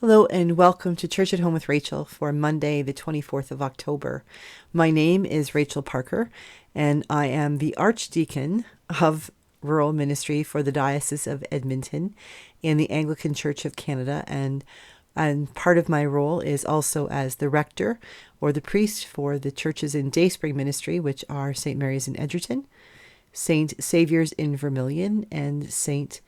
Hello and welcome to Church at Home with Rachel for Monday, the 24th of October. My name is Rachel Parker, and I am the Archdeacon of Rural Ministry for the Diocese of Edmonton in the Anglican Church of Canada, and part of my role is also as the rector or the priest for the churches in Dayspring Ministry, which are St. Mary's in Edgerton, St. Saviour's in Vermilion, and St.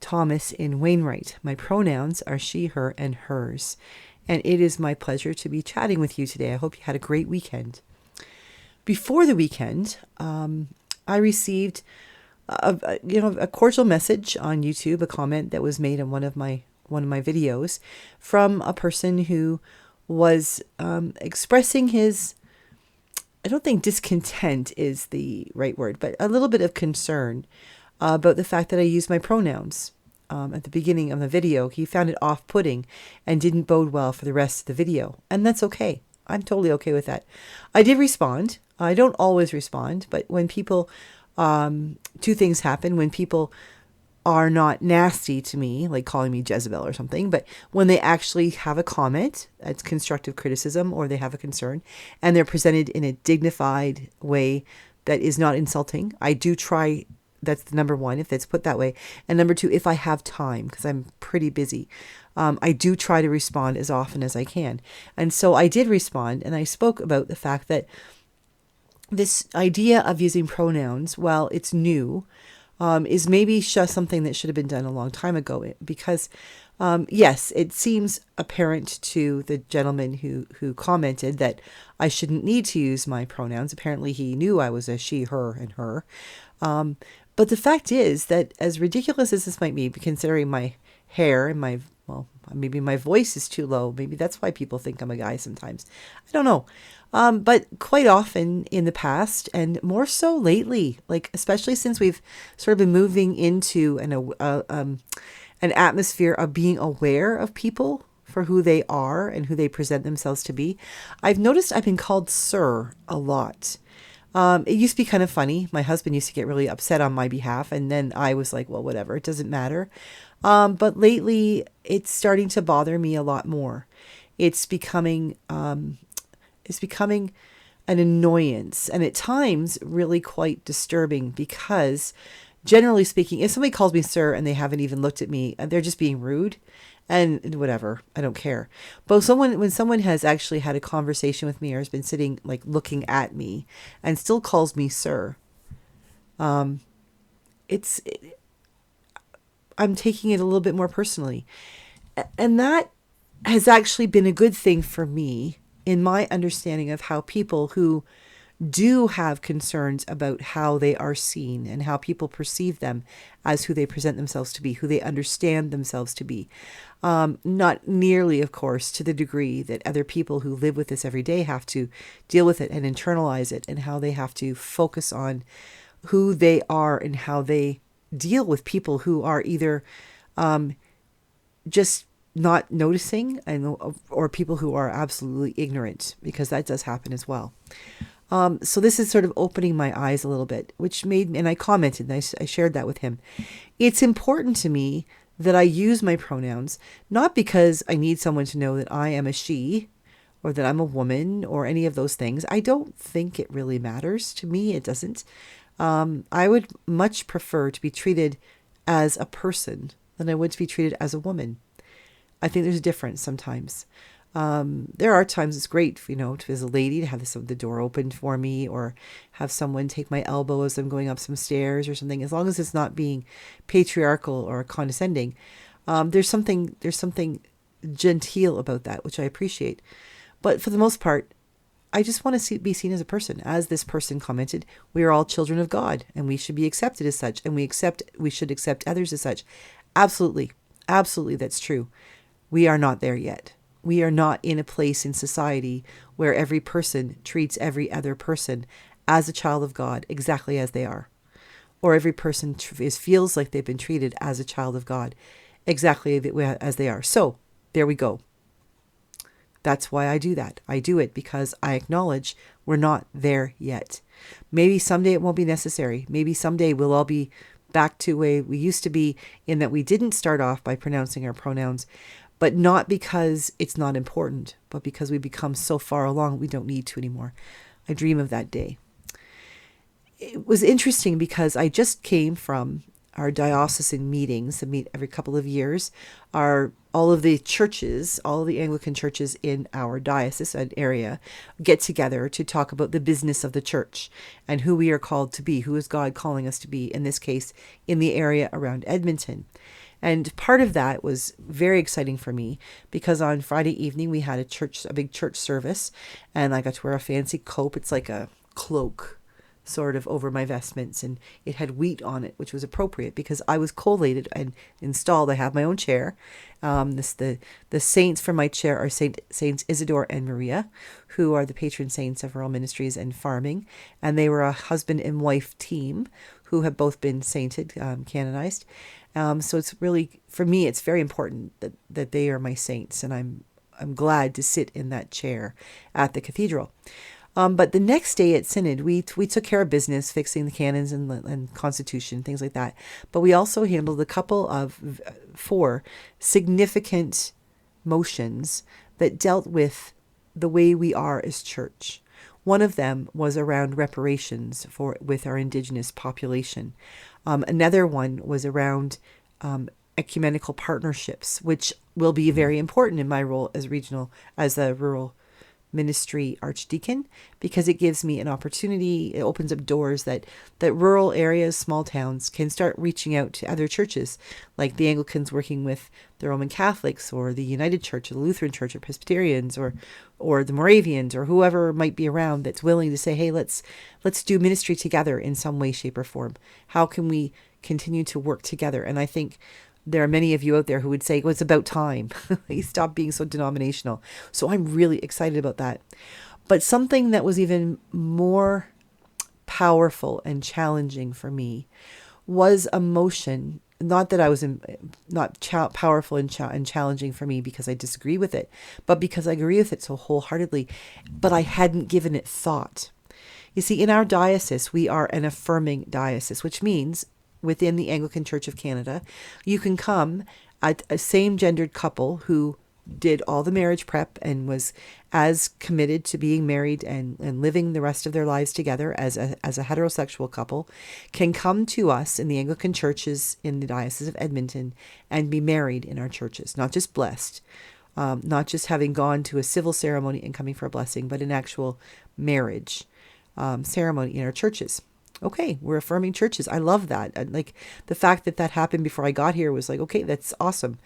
Thomas in Wainwright. My pronouns are she, her, and hers. And it is my pleasure to be chatting with you today. I hope you had a great weekend. Before the weekend, I received a cordial message on YouTube, a comment that was made on one of my videos from a person who was expressing his, I don't think discontent is the right word, but a little bit of concern about the fact that I use my pronouns at the beginning of the video. He found it off-putting and didn't bode well for the rest of the video. And that's okay. I'm totally okay with that. I did respond. I don't always respond, but when people, two things happen. When people are not nasty to me, like calling me Jezebel or something, but when they actually have a comment, it's constructive criticism, or they have a concern, and they're presented in a dignified way that is not insulting, I do try. That's the number one, if it's put that way. And number two, if I have time, because I'm pretty busy, I do try to respond as often as I can. And so I did respond, and I spoke about the fact that this idea of using pronouns, while it's new, is maybe just something that should have been done a long time ago. Because, yes, it seems apparent to the gentleman who commented that I shouldn't need to use my pronouns. Apparently he knew I was a she, her, and her. But the fact is that, as ridiculous as this might be, considering my hair and maybe my voice is too low. Maybe that's why people think I'm a guy sometimes. I don't know. But quite often in the past, and more so lately, like especially since we've sort of been moving into an atmosphere of being aware of people for who they are and who they present themselves to be, I've noticed I've been called sir a lot. It used to be kind of funny. My husband used to get really upset on my behalf, and then I was like, well, whatever, it doesn't matter. But lately it's starting to bother me a lot more. It's becoming an annoyance, and at times really quite disturbing, because generally speaking, if somebody calls me sir and they haven't even looked at me, they're just being rude. And whatever, I don't care. But when someone has actually had a conversation with me, or has been sitting, like, looking at me, and still calls me sir, I'm taking it a little bit more personally. And that has actually been a good thing for me in my understanding of how people who do have concerns about how they are seen and how people perceive them as who they present themselves to be, who they understand themselves to be. Not nearly, of course, to the degree that other people who live with this every day have to deal with it and internalize it, and how they have to focus on who they are and how they deal with people who are either just not noticing, or people who are absolutely ignorant, because that does happen as well. So this is sort of opening my eyes a little bit, which made me, and I commented, and I shared that with him. It's important to me that I use my pronouns, not because I need someone to know that I am a she, or that I'm a woman, or any of those things. I don't think it really matters. To me, it doesn't. I would much prefer to be treated as a person than I would to be treated as a woman. I think there's a difference sometimes. There are times it's great, as a lady, to have the door opened for me, or have someone take my elbow as I'm going up some stairs or something. As long as it's not being patriarchal or condescending, there's something genteel about that, which I appreciate. But for the most part, I just want to be seen as a person. As this person commented, we are all children of God, and we should be accepted as such, and we should accept others as such. Absolutely, that's true. We are not there yet. We are not in a place in society where every person treats every other person as a child of God exactly as they are, or every person feels like they've been treated as a child of God exactly as they are. So there we go. That's why I do that. I do it because I acknowledge we're not there yet. Maybe someday it won't be necessary. Maybe someday we'll all be back to where we used to be, in that we didn't start off by pronouncing our pronouns, but not because it's not important, but because we become so far along we don't need to anymore. I dream of that day. It was interesting because I just came from our diocesan meetings that meet every couple of years. All of the churches, all of the Anglican churches in our diocese and area get together to talk about the business of the church and who we are called to be, who is God calling us to be, in this case, in the area around Edmonton. And part of that was very exciting for me because on Friday evening we had a big church service, and I got to wear a fancy cope. It's like a cloak sort of over my vestments, and it had wheat on it, which was appropriate because I was collated and installed. I have my own chair. The saints for my chair are Saints Isidore and Maria, who are the patron saints of rural ministries and farming, and they were a husband and wife team who have both been sainted, canonized. So it's really, for me, it's very important that they are my saints, and I'm glad to sit in that chair at the cathedral. But the next day at Synod, we took care of business, fixing the canons and constitution, things like that. But we also handled a couple of 4 significant motions that dealt with the way we are as church. One of them was around reparations with our Indigenous population. Another one was around ecumenical partnerships, which will be very important in my role as a rural ministry archdeacon, because it gives me an opportunity. It opens up doors that rural areas, small towns, can start reaching out to other churches, like the Anglicans working with the Roman Catholics, or the United Church, or the Lutheran Church, or Presbyterians, or the Moravians, or whoever might be around that's willing to say, hey, let's do ministry together in some way, shape, or form. How can we continue to work together? And I think there are many of you out there who would say, well, it's about time. Stop being so denominational. So I'm really excited about that. But something that was even more powerful and challenging for me was a motion. Not that I was powerful and challenging for me because I disagree with it, but because I agree with it so wholeheartedly, but I hadn't given it thought. You see, in our diocese, we are an affirming diocese, which means within the Anglican Church of Canada, you can come at a same-gendered couple who did all the marriage prep and was as committed to being married and living the rest of their lives together as a heterosexual couple, can come to us in the Anglican churches in the Diocese of Edmonton and be married in our churches, not just blessed, not just having gone to a civil ceremony and coming for a blessing, but an actual marriage ceremony in our churches. Okay, we're affirming churches. I love that. Like, the fact that happened before I got here was like, okay, that's awesome.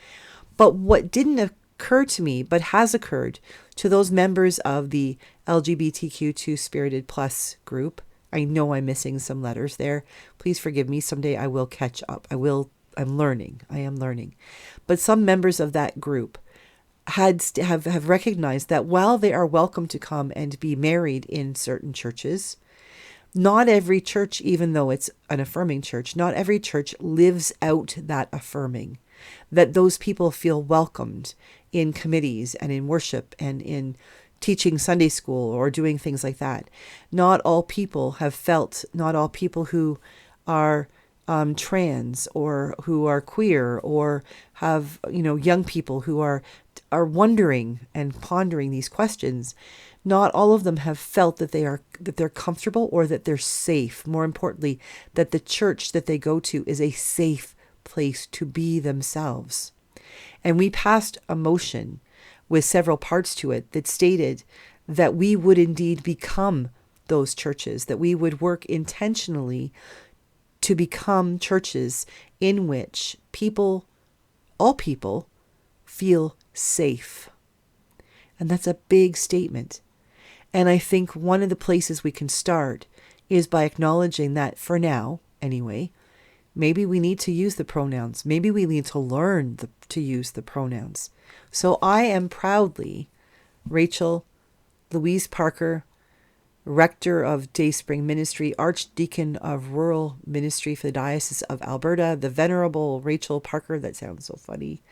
But what didn't occur to me, but has occurred to those members of the LGBTQ2 Spirited Plus group, I know I'm missing some letters there. Please forgive me. Someday I will catch up. I am learning. But some members of that group have recognized that while they are welcome to come and be married in certain churches, not every church, even though it's an affirming church, not every church lives out that affirming, that those people feel welcomed in committees and in worship and in teaching Sunday school or doing things like that. Not all people who are trans or who are queer or have, young people who are wondering and pondering these questions. Not all of them have felt that they're comfortable or that they're safe. More importantly, that the church that they go to is a safe place to be themselves. And we passed a motion with several parts to it that stated that we would indeed become those churches, that we would work intentionally to become churches in which all people, feel safe. And that's a big statement. And I think one of the places we can start is by acknowledging that for now, anyway, maybe we need to use the pronouns. Maybe we need to learn to use the pronouns. So I am proudly Rachel Louise Parker, Rector of Dayspring Ministry, Archdeacon of Rural Ministry for the Diocese of Alberta, the Venerable Rachel Parker. That sounds so funny.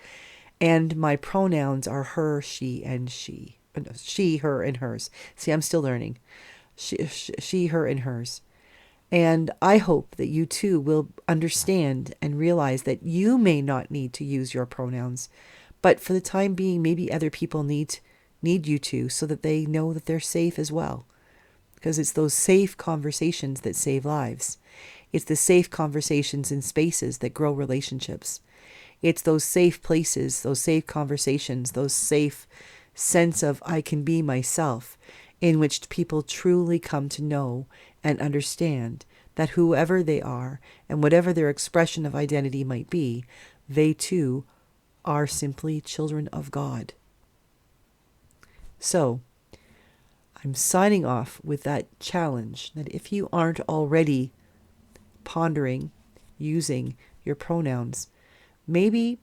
And my pronouns are her, she, and she. She, her, and hers. See, I'm still learning. She, her, and hers. And I hope that you too will understand and realize that you may not need to use your pronouns, But for the time being, maybe other people need you to, so that they know that they're safe as well. Because it's those safe conversations that save lives. It's the safe conversations in spaces that grow relationships. It's those safe places, those safe conversations, those safe sense of I can be myself, in which people truly come to know and understand that whoever they are and whatever their expression of identity might be, they too are simply children of God. So, I'm signing off with that challenge that if you aren't already pondering using your pronouns, maybe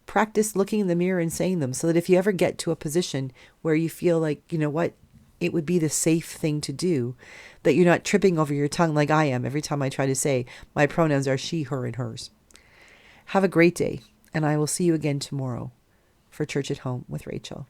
practice looking in the mirror and saying them, so that if you ever get to a position where you feel like, you know what, it would be the safe thing to do, that you're not tripping over your tongue like I am every time I try to say my pronouns are she, her, and hers. Have a great day, and I will see you again tomorrow for Church at Home with Rachel.